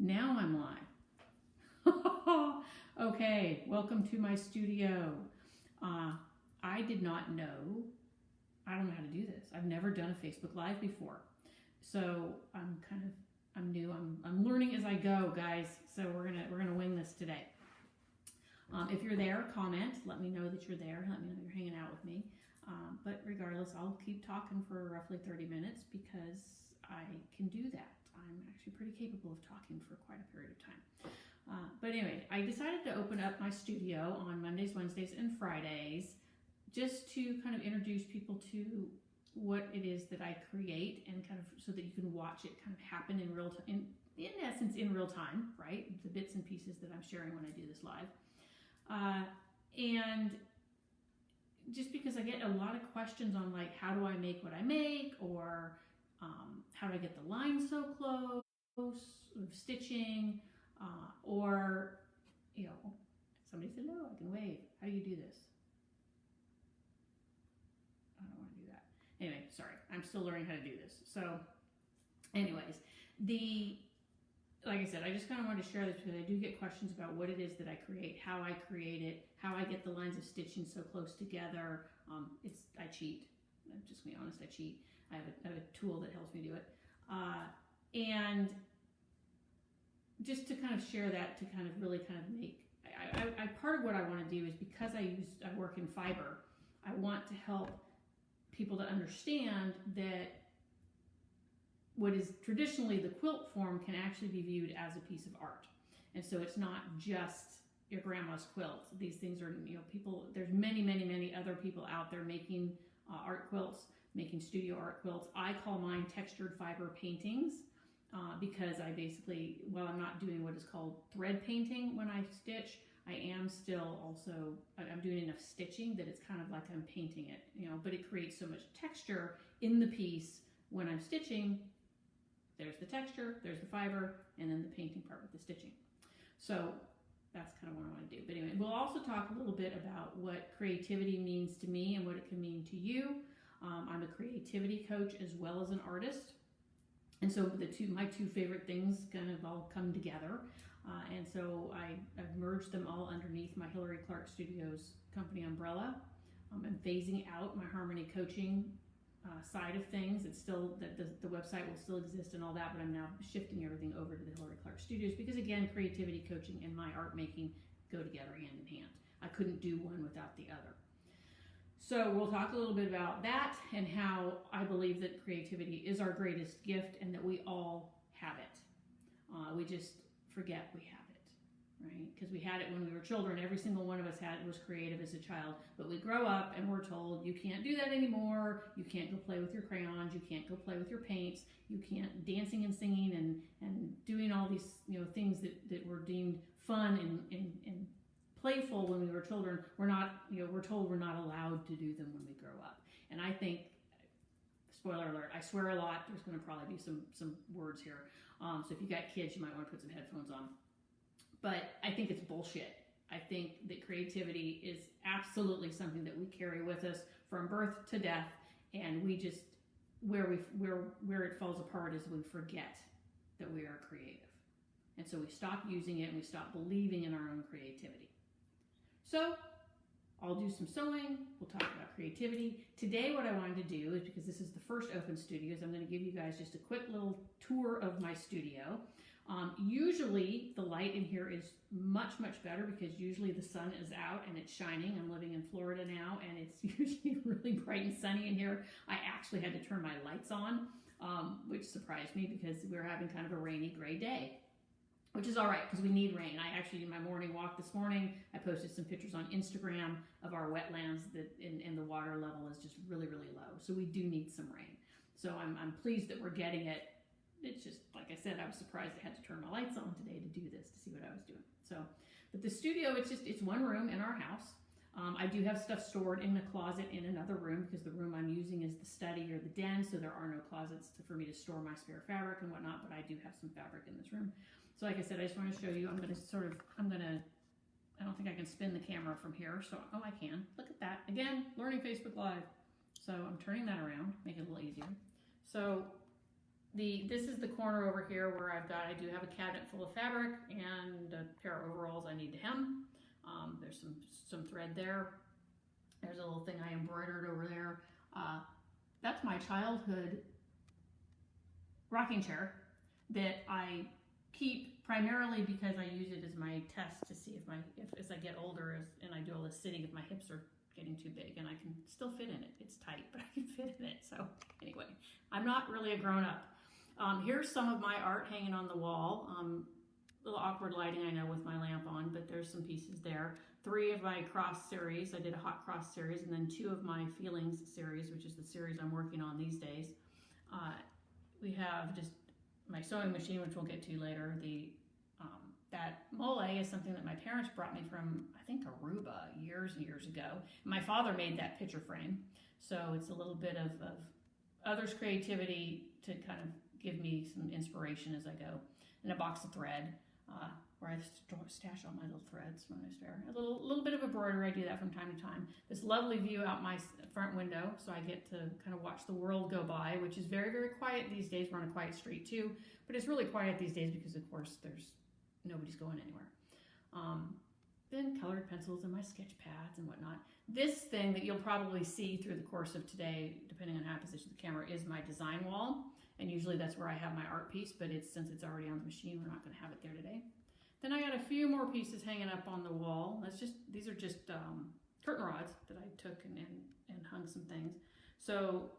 Now I'm live. Okay, welcome to my studio. I did not know, I don't know how to do this. I've never done a Facebook Live before. So I'm new. I'm learning as I go, guys. So we're gonna wing this today. If you're there, comment. Let me know that you're there. Let me know you're hanging out with me. But regardless, I'll keep talking for roughly 30 minutes because I can do that. I'm actually pretty capable of talking for quite a period of time. But anyway, I decided to open up my studio on Mondays, Wednesdays, and Fridays just to kind of introduce people to what it is that I create and kind of so that you can watch it kind of happen in real time, in essence, in real time, right? The bits and pieces that I'm sharing when I do this live. And just because I get a lot of questions on like, how do I make what I make? Or how do I get the lines so close, stitching, or, you know, somebody said, no, I can wave. How do you do this? I don't want to do that. Anyway, sorry, I'm still learning how to do this. So anyways, like I said, I just kind of wanted to share this because I do get questions about what it is that I create, how I create it, how I get the lines of stitching so close together. I cheat. I'm just gonna be honest, I cheat. I have a tool that helps me do it. And just to kind of share that, to kind of really kind of make, part of what I want to do is because I work in fiber, I want to help people to understand that what is traditionally the quilt form can actually be viewed as a piece of art. And so it's not just your grandma's quilt. These things are, you know, there's many other people out there making art quilts, making studio art quilts. I call mine textured fiber paintings because I basically, while I'm not doing what is called thread painting when I stitch, I am still also, I'm doing enough stitching that it's kind of like I'm painting it, you know, but it creates so much texture in the piece when I'm stitching. There's the texture, there's the fiber, and then the painting part with the stitching. So that's kind of what I want to do. But anyway, we'll also talk a little bit about what creativity means to me and what it can mean to you. I'm a creativity coach as well as an artist. And so my two favorite things kind of all come together. And so I've merged them all underneath my Hilary Studios company umbrella. I'm phasing out my harmony coaching side of things. It's still that the website will still exist and all that, but I'm now shifting everything over to the Hilary Studios because again, creativity coaching and my art making go together hand in hand. I couldn't do one without the other. So we'll talk a little bit about that and how I believe that creativity is our greatest gift and that we all have it. We just forget we have it, right? Because we had it when we were children. Every single one of us was creative as a child, but we grow up and we're told you can't do that anymore. You can't go play with your crayons. You can't go play with your paints. You can't dancing and singing and doing all these, you know, things that were deemed fun and playful when we were children. We're told we're not allowed to do them when we grow up. And I think, spoiler alert, I swear a lot. There's going to probably be some words here. So if you got kids, you might want to put some headphones on. But I think it's bullshit. I think that creativity is absolutely something that we carry with us from birth to death, and we just where it falls apart is we forget that we are creative, and so we stop using it and we stop believing in our own creativity. So I'll do some sewing. We'll talk about creativity. Today what I wanted to do is, because this is the first open studio, is I'm going to give you guys just a quick little tour of my studio. Usually the light in here is much better because usually the sun is out and it's shining. I'm living in Florida now and it's usually really bright and sunny in here. I actually had to turn my lights on, which surprised me because we were having kind of a rainy, gray day. Which is all right because we need rain. I actually did my morning walk this morning. I posted some pictures on Instagram of our wetlands and the water level is just really low. So we do need some rain. So I'm pleased that we're getting it. It's just, like I said, I was surprised I had to turn my lights on today to do this, to see what I was doing. So, but the studio, it's one room in our house. I do have stuff stored in the closet in another room because the room I'm using is the study or the den. So there are no closets for me to store my spare fabric and whatnot, but I do have some fabric in this room. So like I said, I just want to show you, I don't think I can spin the camera from here. So, oh, I can. Look at that. Again, learning Facebook Live. So I'm turning that around, make it a little easier. So This is the corner over here where I do have a cabinet full of fabric and a pair of overalls I need to hem. There's some thread there. There's a little thing I embroidered over there. That's my childhood rocking chair that I keep primarily because I use it as my test to see if as I get older and I do all this sitting, if my hips are getting too big, and I can still fit in it. It's tight, but I can fit in it. So anyway, I'm not really a grown-up. Here's some of my art hanging on the wall. A little awkward lighting, I know, with my lamp on, but there's some pieces there. 3 of my cross series. I did a hot cross series, and then 2 of my feelings series, which is the series I'm working on these days. We have just my sewing machine, which we'll get to later. That mole is something that my parents brought me from, I think, Aruba years and years ago. My father made that picture frame, so it's a little bit of others' creativity to kind of give me some inspiration as I go. And a box of thread, where I stash all my little threads when I spare. A little bit of embroidery, I do that from time to time. This lovely view out my front window, so I get to kind of watch the world go by, which is very, very quiet these days. We're on a quiet street too, but it's really quiet these days because, of course, nobody's going anywhere. Then colored pencils and my sketch pads and whatnot. This thing that you'll probably see through the course of today, depending on how I position the camera, is my design wall. And usually that's where I have my art piece, but since it's already on the machine, we're not going to have it there today. Then I got a few more pieces hanging up on the wall. These are just curtain rods that I took and hung some things. So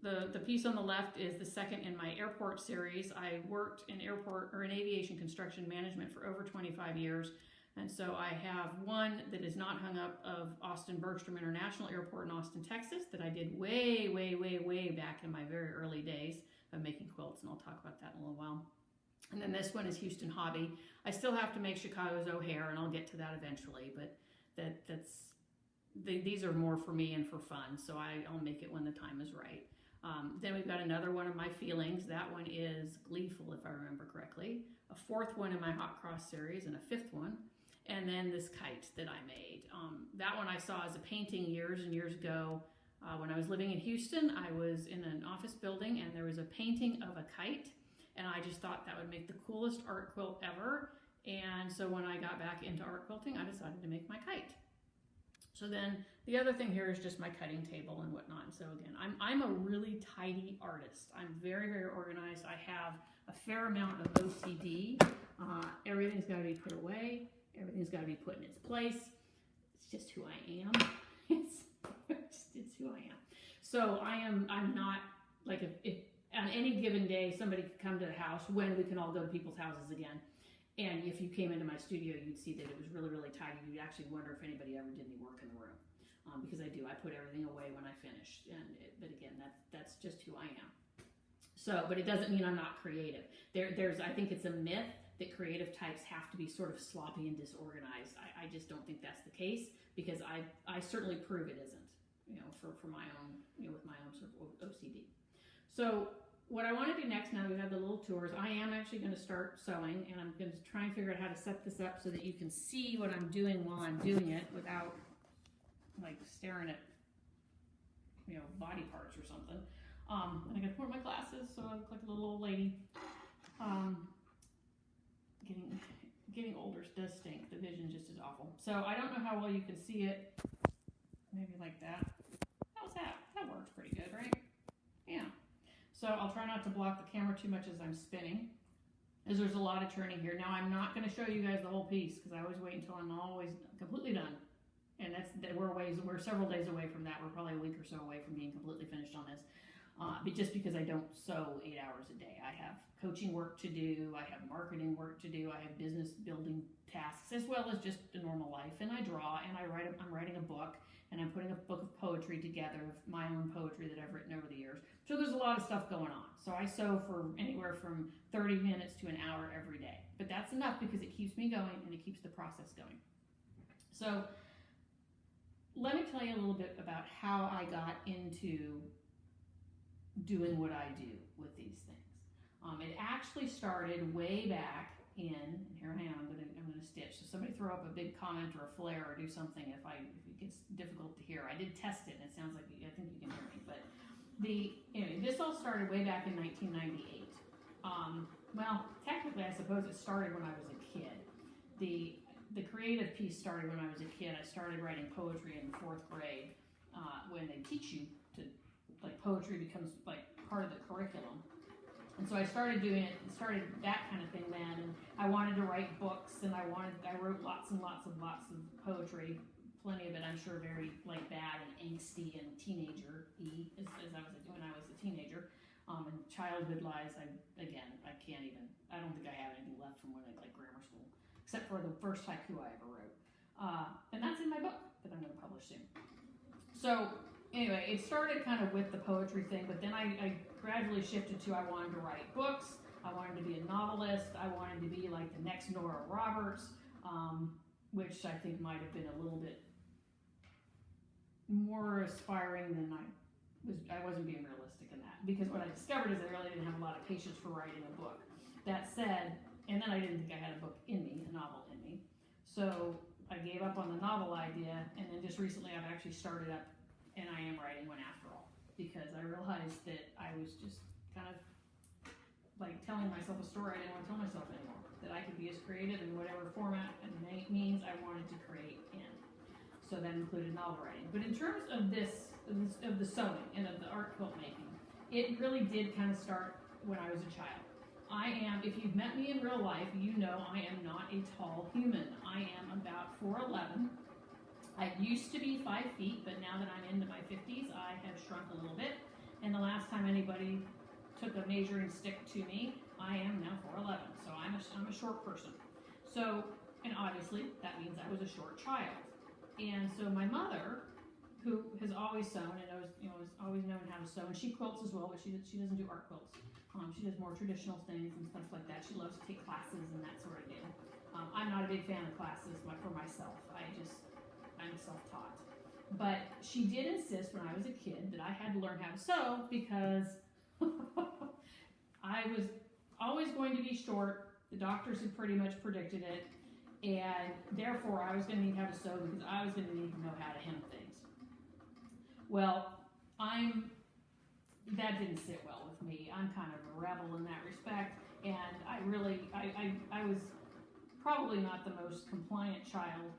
the piece on the left is the second in my airport series. I worked in aviation construction management for over 25 years. And so I have one that is not hung up of Austin Bergstrom International Airport in Austin, Texas, that I did way, way, way, way back in my very early days of making quilts, and I'll talk about that in a little while. And then this one is Houston Hobby. I still have to make Chicago's O'Hare, and I'll get to that eventually, but these are more for me and for fun, so I'll make it when the time is right. Then we've got another one of my feelings. That one is Gleeful, if I remember correctly. A 4th one in my Hot Cross series, and a 5th one. And then this kite that I made. That one I saw as a painting years and years ago. When I was living in Houston, I was in an office building and there was a painting of a kite, and I just thought that would make the coolest art quilt ever. And so when I got back into art quilting, I decided to make my kite. So then the other thing here is just my cutting table and whatnot. So again, I'm a really tidy artist. I'm very, very organized. I have a fair amount of OCD. Everything's got to be put away. Everything's got to be put in its place. It's just who I am. It's who I am. So I'm not like if on any given day somebody could come to the house when we can all go to people's houses again. And if you came into my studio, you'd see that it was really, really tidy. You'd actually wonder if anybody ever did any work in the room. Because I do. I put everything away when I finish. But again, that's just who I am. So, but it doesn't mean I'm not creative. I think it's a myth that creative types have to be sort of sloppy and disorganized. I just don't think that's the case, because I certainly prove it isn't, for my own, with my own sort of OCD. So what I want to do next, now that we've had the little tours, I am actually going to start sewing, and I'm going to try and figure out how to set this up so that you can see what I'm doing while I'm doing it without like staring at, body parts or something. And I got to put on my glasses so I look like a little old lady. Getting older does stink. The vision just is awful. So I don't know how well you can see it. Maybe like that. How's that? That works pretty good, right? Yeah. So I'll try not to block the camera too much as I'm spinning, as there's a lot of turning here. Now I'm not going to show you guys the whole piece because I always wait until I'm always completely done. And we're several days away from that. We're probably a week or so away from being completely finished on this. But just because I don't sew 8 hours a day. I have coaching work to do, I have marketing work to do, I have business building tasks, as well as just the normal life. And I draw, and I'm writing a book, and I'm putting a book of poetry together, of my own poetry that I've written over the years. So there's a lot of stuff going on. So I sew for anywhere from 30 minutes to an hour every day. But that's enough because it keeps me going and it keeps the process going. So let me tell you a little bit about how I got into doing what I do with these things. It actually started way back in, and here I am, I'm gonna stitch. So somebody throw up a big comment or a flare or do something if it gets difficult to hear. I did test it, and it sounds like I think you can hear me. But this all started way back in 1998. Well, technically, I suppose it started when I was a kid. The creative piece started when I was a kid. I started writing poetry in 4th grade when they teach you to, like, poetry becomes like part of the curriculum. And so I started doing it, started that kind of thing then, and I wanted to write books, and I wrote lots and lots of poetry, plenty of it, I'm sure, very, like, bad and angsty and teenager-y, as I was when I was a teenager. And childhood lies, I don't think I have anything left from when I, like, grammar school, except for the first haiku I ever wrote. And that's in my book that I'm gonna publish soon. So, anyway, it started kind of with the poetry thing, but then I gradually shifted to I wanted to write books, I wanted to be a novelist, I wanted to be like the next Nora Roberts, which I think might have been a little bit more aspiring than I wasn't being realistic in that, because what I discovered is I really didn't have a lot of patience for writing a book. That said, and then I didn't think I had a book in me, a novel in me, so I gave up on the novel idea, and then just recently I've actually started up, and I am writing one after all, because I realized that I was just kind of like telling myself a story I didn't want to tell myself anymore, that I could be as creative in whatever format and means I wanted to create in. So that included novel writing. But in terms of of the sewing and of the art quilt making, it really did kind of start when I was a child. If you've met me in real life, you know I am not a tall human. I am about 4'11". I used to be 5 feet, but now that I'm into my 50s, I have shrunk a little bit. And the last time anybody took a measuring stick to me, I am now 4'11". So I'm a short person. So, and obviously that means I was a short child. And so my mother, who has always sewn and has always known how to sew, and she quilts as well, but she doesn't do art quilts. She does more traditional things and stuff like that. She loves to take classes and that sort of deal. I'm not a big fan of classes, but for myself, I'm self-taught. But she did insist when I was a kid that I had to learn how to sew because I was always going to be short. The doctors had pretty much predicted it, and therefore I was going to need how to sew because I was going to need to know how to hem things. Well, that didn't sit well with me. I'm kind of a rebel in that respect, and I was probably not the most compliant child.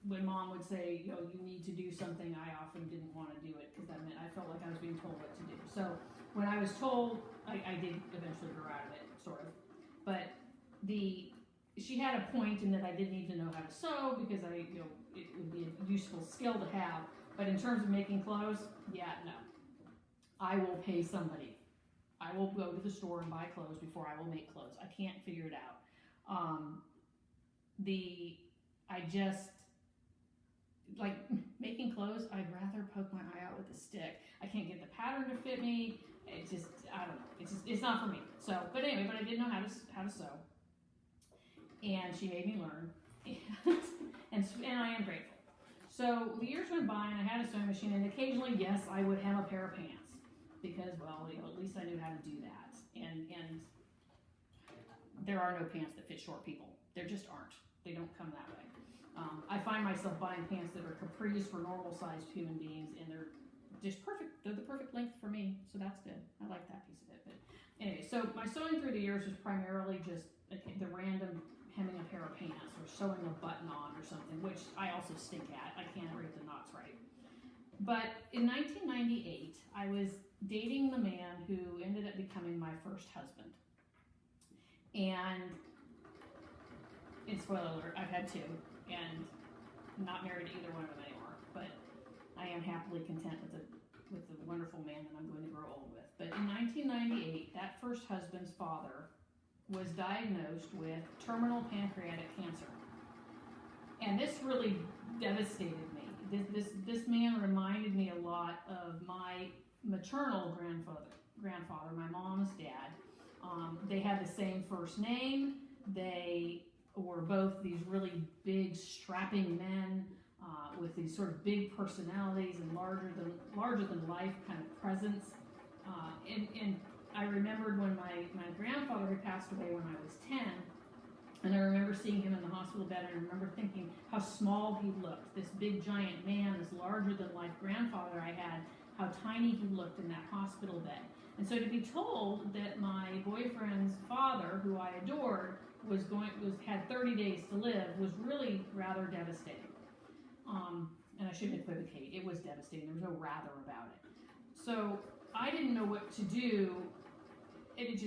When Mom would say, you need to do something, I often didn't want to do it because that meant I felt like I was being told what to do. So when I was told, I did eventually grow out of it, sort of. But she had a point in that I did need to know how to sew because it would be a useful skill to have. But in terms of making clothes, no. I will pay somebody. I will go to the store and buy clothes before I will make clothes. I can't figure it out. Like making clothes, I'd rather poke my eye out with a stick. I can't get the pattern to fit me. I don't know. It's not for me. So, but anyway, I did know how to sew, and she made me learn, and I am grateful. So the years went by, and I had a sewing machine, and occasionally, yes, I would hem a pair of pants because, well, at least I knew how to do that. And there are no pants that fit short people. There just aren't. They don't come that way. I find myself buying pants that are capris for normal-sized human beings, and they're just perfect. They're the perfect length for me, so that's good. I like that piece of it. But anyway, so my sewing through the years was primarily just the random hemming a pair of pants or sewing a button on or something, which I also stink at. I can't rip the knots right. But in 1998, I was dating the man who ended up becoming my first husband. And, spoiler alert, I've had two, and I'm not married to either one of them anymore, but I am happily content with the wonderful man that I'm going to grow old with. But in 1998, that first husband's father was diagnosed with terminal pancreatic cancer. And this really devastated me. This man reminded me a lot of my maternal grandfather, my mom's dad. They had the same first name. They were both these really big, strapping men with these sort of big personalities and larger than life kind of presence. And I remembered when my grandfather had passed away when I was 10, and I remember seeing him in the hospital bed, and I remember thinking how small he looked. This big giant man, this larger than life grandfather I had, how tiny he looked in that hospital bed. And so to be told that my boyfriend's father, who I adored, had 30 days to live was really rather devastating. And I shouldn't equivocate, it was devastating. There was no rather about it. So I didn't know what to do,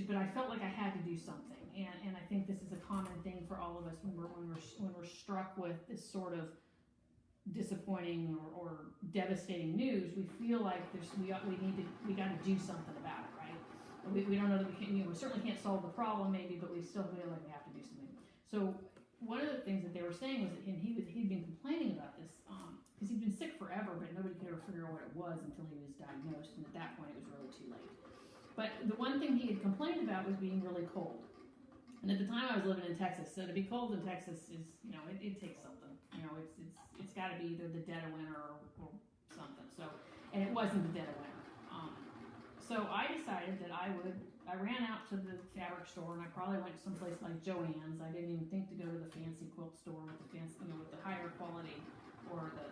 but I felt like I had to do something. And I think this is a common thing for all of us when we're struck with this sort of disappointing or devastating news. We feel like we got to do something about it, right? We don't know that we can. We certainly can't solve the problem, maybe, but we still feel like we have to do something. So one of the things that they were saying was that he'd been complaining about this because he'd been sick forever, but nobody could ever figure out what it was until he was diagnosed, and at that point it was really too late. But the one thing he had complained about was being really cold. And at the time I was living in Texas, so to be cold in Texas is, it takes something. It's got to be either the dead of winter or something. So, and it wasn't the dead of winter. So I decided that I ran out to the fabric store, and I probably went to some place like Joann's. I didn't even think to go to the fancy quilt store with with the higher quality or the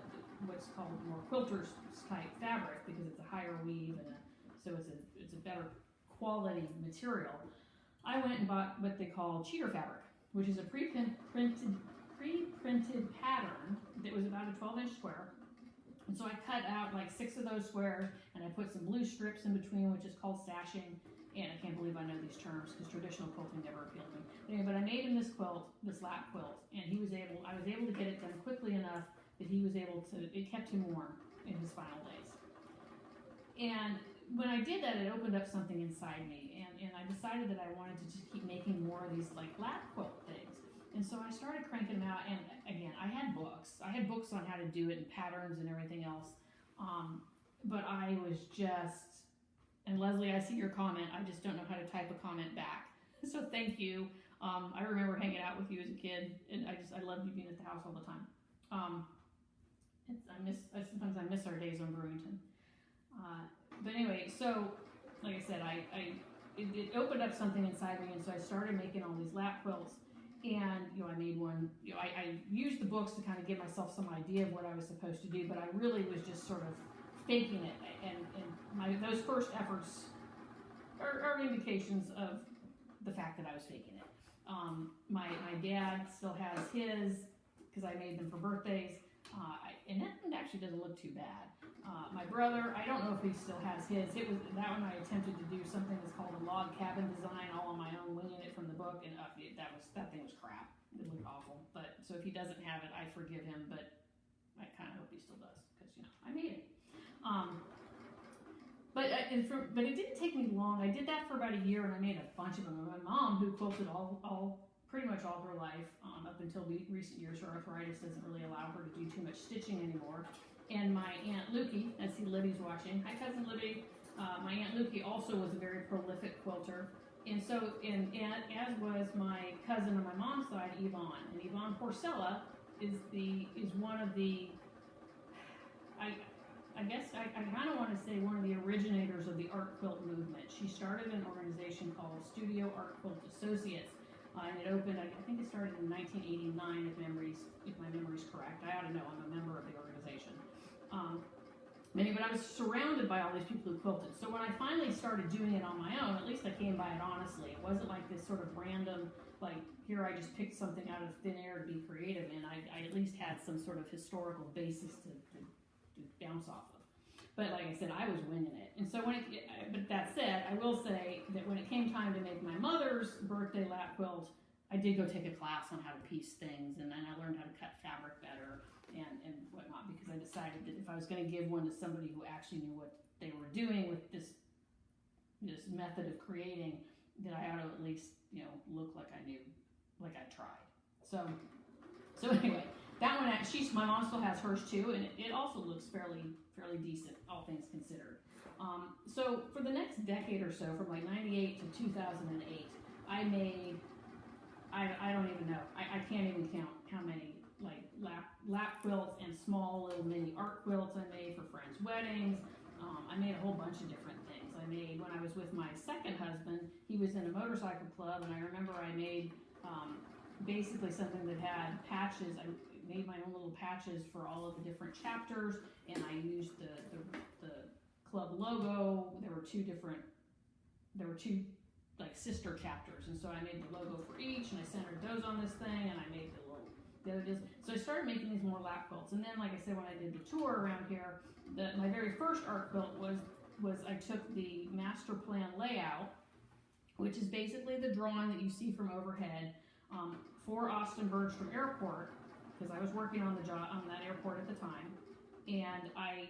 what's called more quilters type fabric, because it's a higher weave so it's a better quality material. I went and bought what they call cheater fabric, which is a pre-printed pattern that was about a 12-inch square. And so I cut out like 6 of those squares, and I put some blue strips in between, which is called stashing. And I can't believe I know these terms because traditional quilting never appealed to me. But I made him this lap quilt, and I was able to get it done quickly enough that it kept him warm in his final days. And when I did that, it opened up something inside me, and I decided that I wanted to just keep making more of these like lap quilt things. And so I started cranking them out, and again, I had books on how to do it and patterns and everything else. But I was just, and Leslie, I see your comment, I just don't know how to type a comment back. So thank you. I remember hanging out with you as a kid, and I loved you being at the house all the time. Sometimes I miss our days on Brewington. But anyway, so like I said, it opened up something inside me, and so I started making all these lap quilts. And I made one. I used the books to kind of give myself some idea of what I was supposed to do, but I really was just sort of faking it. And those first efforts are indications of the fact that I was faking it. My dad still has his because I made them for birthdays, and that one actually doesn't look too bad. My brother, I don't know if he still has his. That one I attempted to do something that's called a log cabin design all on my own, winging it from the book, and that thing was crap. It looked awful. But so if he doesn't have it, I forgive him. But I kind of hope he still does because I made it. But it didn't take me long. I did that for about a year, and I made a bunch of them. My mom, who quilted pretty much all her life up until recent years, her arthritis doesn't really allow her to do too much stitching anymore. And my Aunt Lukey, I see Libby's watching. Hi, Cousin Libby. My Aunt Lukey also was a very prolific quilter. And so, as was my cousin on my mom's side, Yvonne. And Yvonne Porcella is one of the, I guess I kind of want to say one of the originators of the art quilt movement. She started an organization called Studio Art Quilt Associates. And it opened, I think it started in 1989, if my memory's correct. I ought to know, I'm a member of the organization. But I was surrounded by all these people who quilted. So when I finally started doing it on my own, at least I came by it honestly. It wasn't like this sort of random, like, here I just picked something out of thin air to be creative in. I at least had some sort of historical basis to bounce off of. But like I said, I was winging it. And so but that said, I will say that when it came time to make my mother's birthday lap quilt, I did go take a class on how to piece things, and then I learned how to cut fabric better and whatnot, because I decided that if I was going to give one to somebody who actually knew what they were doing with this method of creating, that I ought to at least look like I knew, like I tried. So anyway, that one my mom still has hers too, and it also looks fairly decent, all things considered. So for the next decade or so, from like 98 to 2008, I made, I don't even know, I can't even count how many like lap quilts and small little mini art quilts I made for friends' weddings. I made a whole bunch of different things. I made, when I was with my second husband, he was in a motorcycle club, and I remember I made basically something that had patches. I made my own little patches for all of the different chapters, and I used the club logo. There were 2 different there were two like sister chapters, and so I made the logo for each, and I centered those on this thing, and I made the other deals. So I started making these more lap quilts, and then like I said, when I did the tour around here, my very first art quilt was I took the master plan layout, which is basically the drawing that you see from overhead for Austin Bergstrom Airport, because I was working on the job on that airport at the time, and I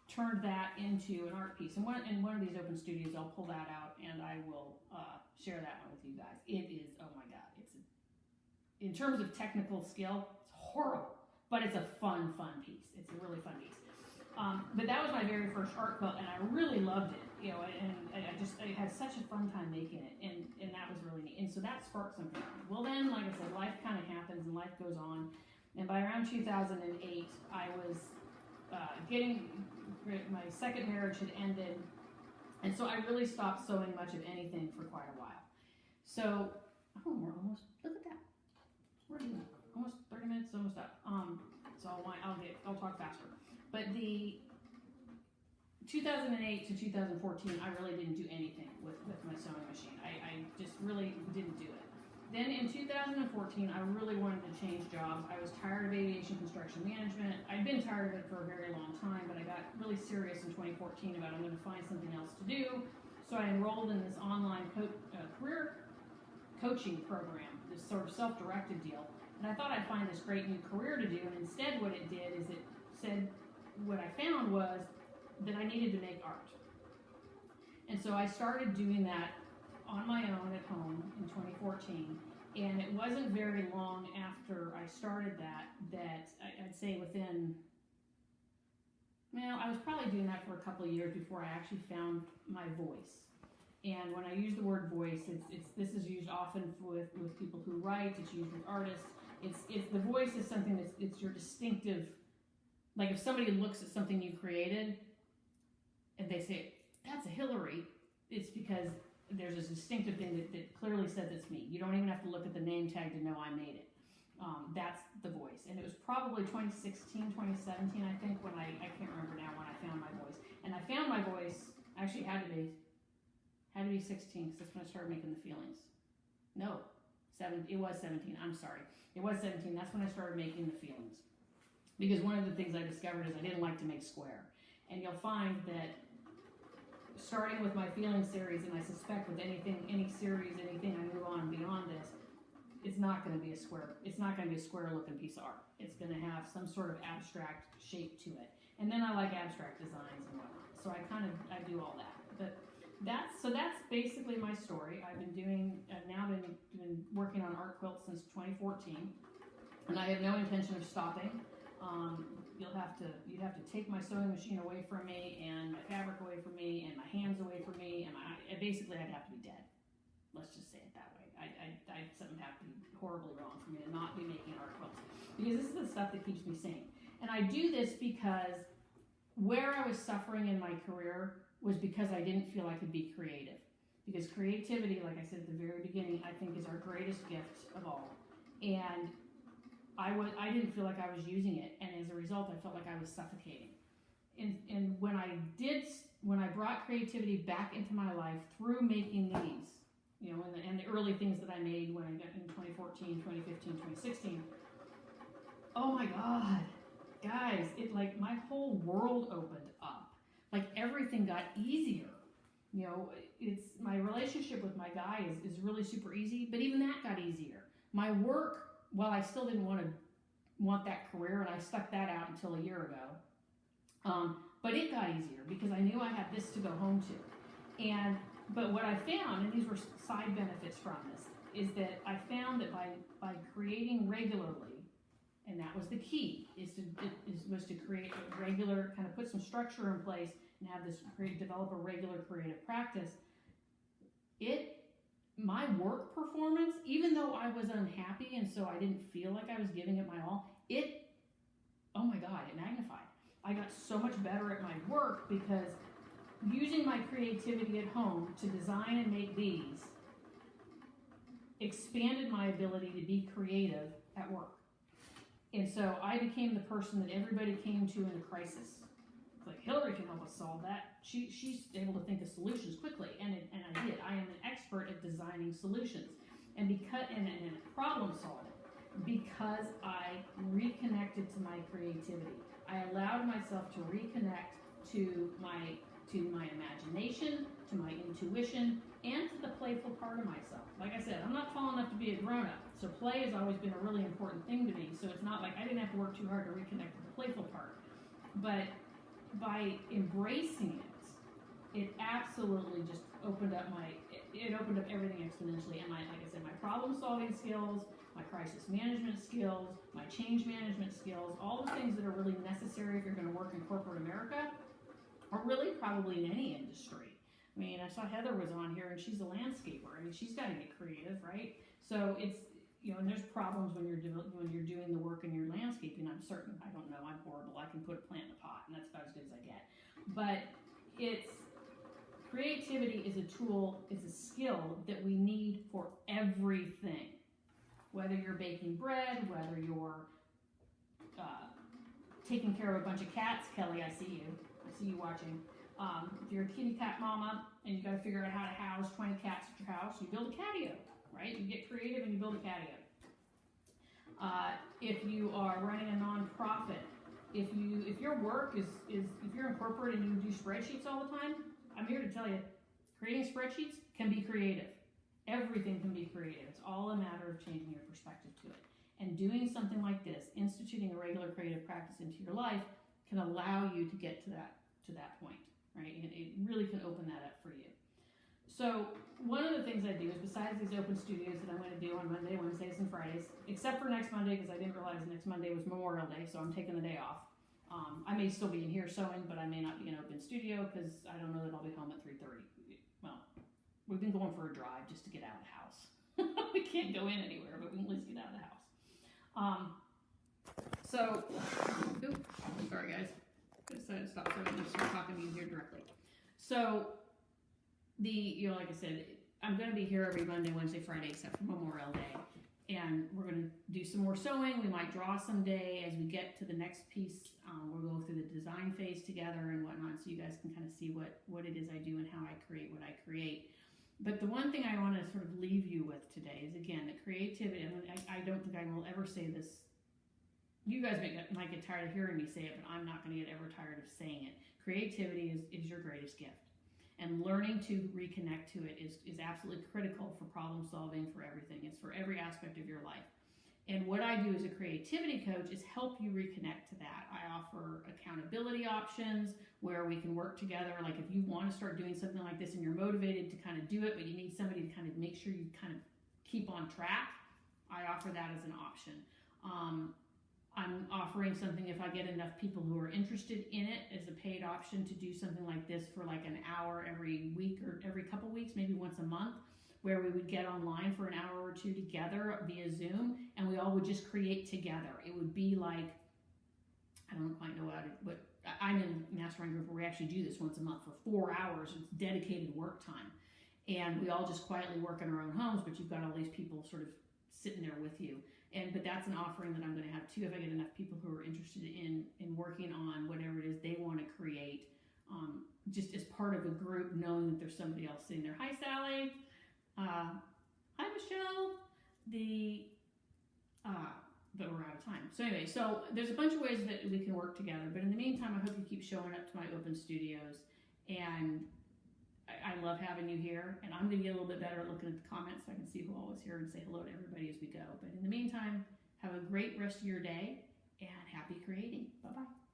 turned that into an art piece. And in one of these open studios, I'll pull that out and I will share that one with you guys. It is, oh my God, in terms of technical skill, it's horrible, but it's a fun piece. It's a really fun piece. But that was my very first art quilt, and I really loved it, you know, and I had such a fun time making it, and that was really neat. And so that sparked something. Well then, like I said, life kind of happens and life goes on. And by around 2008, I was my second marriage had ended, and so I really stopped sewing much of anything for quite a while. So, we're almost, look at that. We're almost 30 minutes, almost up. So I'll talk faster. But the 2008 to 2014, I really didn't do anything with my sewing machine. I just really didn't do it. Then in 2014, I really wanted to change jobs. I was tired of aviation construction management. I'd been tired of it for a very long time, but I got really serious in 2014 about I'm going to find something else to do. So I enrolled in this online career coaching program, this sort of self-directed deal. And I thought I'd find this great new career to do, and instead what it did is it said, what I found was that I needed to make art. And so I started doing that on my own at home in 2014, and it wasn't very long after I started that I'd say within, I was probably doing that for a couple of years before I actually found my voice. And when I use the word voice, this is used often with people who write. It's used with artists. It's the voice is something it's your distinctive. Like if somebody looks at something you created, and they say that's a Hilary, it's because there's a distinctive thing that clearly says it's me. You don't even have to look at the name tag to know I made it. That's the voice. And it was probably 2016, 2017, I think, when I can't remember now when I found my voice. And I found my voice, actually had to be 16, because that's when I started making the feelings. No, it was 17, I'm sorry. It was 17, that's when I started making the feelings. Because one of the things I discovered is I didn't like to make square. And you'll find that starting with my feeling series, and I suspect with any series, anything I move on beyond this, it's not going to be a square. It's not going to be a square-looking piece of art. It's going to have some sort of abstract shape to it. And then I like abstract designs and whatnot. So I do all that. But that's basically my story. I've now been working on art quilts since 2014, and I have no intention of stopping. You'd have to take my sewing machine away from me, and my fabric away from me, and my hands away from me, and basically I'd have to be dead. Let's just say it that way. Something would have to be horribly wrong for me to not be making art quilts, because this is the stuff that keeps me sane. And I do this because where I was suffering in my career was because I didn't feel I could be creative. Because creativity, like I said at the very beginning, I think is our greatest gift of all. And I didn't feel like I was using it, and as a result, I felt like I was suffocating. And when I brought creativity back into my life through making these, and the early things that I made when I got in 2014, 2015, 2016, oh my God, guys, my whole world opened up. Like everything got easier. It's my relationship with my guy is really super easy, but even that got easier. My work, while I still didn't want that career, and I stuck that out until a year ago, but it got easier because I knew I had this to go home to. But what I found, and these were side benefits from this, is that I found that by creating regularly, and that was the key, was to create a regular, kind of put some structure in place and have develop a regular creative practice. My work performance, even though I was unhappy and so I didn't feel like I was giving it my all, oh my God, it magnified. I got so much better at my work because using my creativity at home to design and make these expanded my ability to be creative at work. And so I became the person that everybody came to in a crisis. It's like, Hilary can help us solve that. she's able to think of solutions quickly, and I did. I am an expert at designing solutions, and problem solving, because I reconnected to my creativity. I allowed myself to reconnect to my imagination, to my intuition, and to the playful part of myself. Like I said, I'm not tall enough to be a grown-up, so play has always been a really important thing to me. So it's not like I didn't have to work too hard to reconnect to the playful part. But by embracing it absolutely just opened up everything exponentially. And like I said, my problem-solving skills, my crisis management skills, my change management skills, all the things that are really necessary if you're going to work in corporate America, or really probably in any industry. I mean, I saw Heather was on here, and she's a landscaper. I mean, she's got to get creative, right? So it's, and there's problems when you're doing the work in your landscaping. I'm certain. I don't know. I'm horrible. I can put a plant in a pot, and that's about as good as I get. But creativity is a tool, is a skill that we need for everything. Whether you're baking bread, whether you're taking care of a bunch of cats. Kelly, I see you. I see you watching. If you're a kitty cat mama and you got to figure out how to house 20 cats at your house, you build a catio, right? You get creative and you build a catio. If you are running a nonprofit, if your work is if you're in corporate and you do spreadsheets all the time, I'm here to tell you, creating spreadsheets can be creative. Everything can be creative. It's all a matter of changing your perspective to it. And doing something like this, instituting a regular creative practice into your life, can allow you to get to that point, right? And it really can open that up for you. So one of the things I do is, besides these open studios that I'm going to do on Monday, Wednesdays, and Fridays, except for next Monday, because I didn't realize next Monday was Memorial Day, so I'm taking the day off. I may still be in here sewing, but I may not be in open studio because I don't know that I'll be home at 3:30. Well, we've been going for a drive just to get out of the house. We can't go in anywhere, but we can at least get out of the house. Sorry guys, I decided to stop so I can start talking to you here directly. So like I said, I'm going to be here every Monday, Wednesday, Friday, except for Memorial Day. And we're going to do some more sewing. We might draw someday as we get to the next piece. We'll go through the design phase together and whatnot, so you guys can kind of see what it is I do and how I create what I create. But the one thing I want to sort of leave you with today is, again, that creativity, I don't think I will ever say this. You guys might get tired of hearing me say it, but I'm not going to get ever tired of saying it. Creativity is your greatest gift. And learning to reconnect to it is absolutely critical for problem solving, for everything. It's for every aspect of your life. And what I do as a creativity coach is help you reconnect to that. I offer accountability options where we can work together. Like if you want to start doing something like this and you're motivated to kind of do it, but you need somebody to kind of make sure you kind of keep on track, I offer that as an option. I'm offering something if I get enough people who are interested in it as a paid option to do something like this for like an hour every week or every couple weeks, maybe once a month, where we would get online for an hour or two together via Zoom, and we all would just create together. It would be like, I don't quite know but I'm in a mastermind group where we actually do this once a month for 4 hours. It's dedicated work time. And we all just quietly work in our own homes, but you've got all these people sort of sitting there with you. But that's an offering that I'm going to have too if I get enough people who are interested in working on whatever it is they want to create, just as part of a group, knowing that there's somebody else sitting there. Hi, Sally. Hi, Michelle. But we're out of time. So anyway, so there's a bunch of ways that we can work together. But in the meantime, I hope you keep showing up to my open studios. And I love having you here. And I'm going to get a little bit better at looking at the comments so I can see who all is here and say hello to everybody as we go. But in the meantime, have a great rest of your day and happy creating. Bye-bye.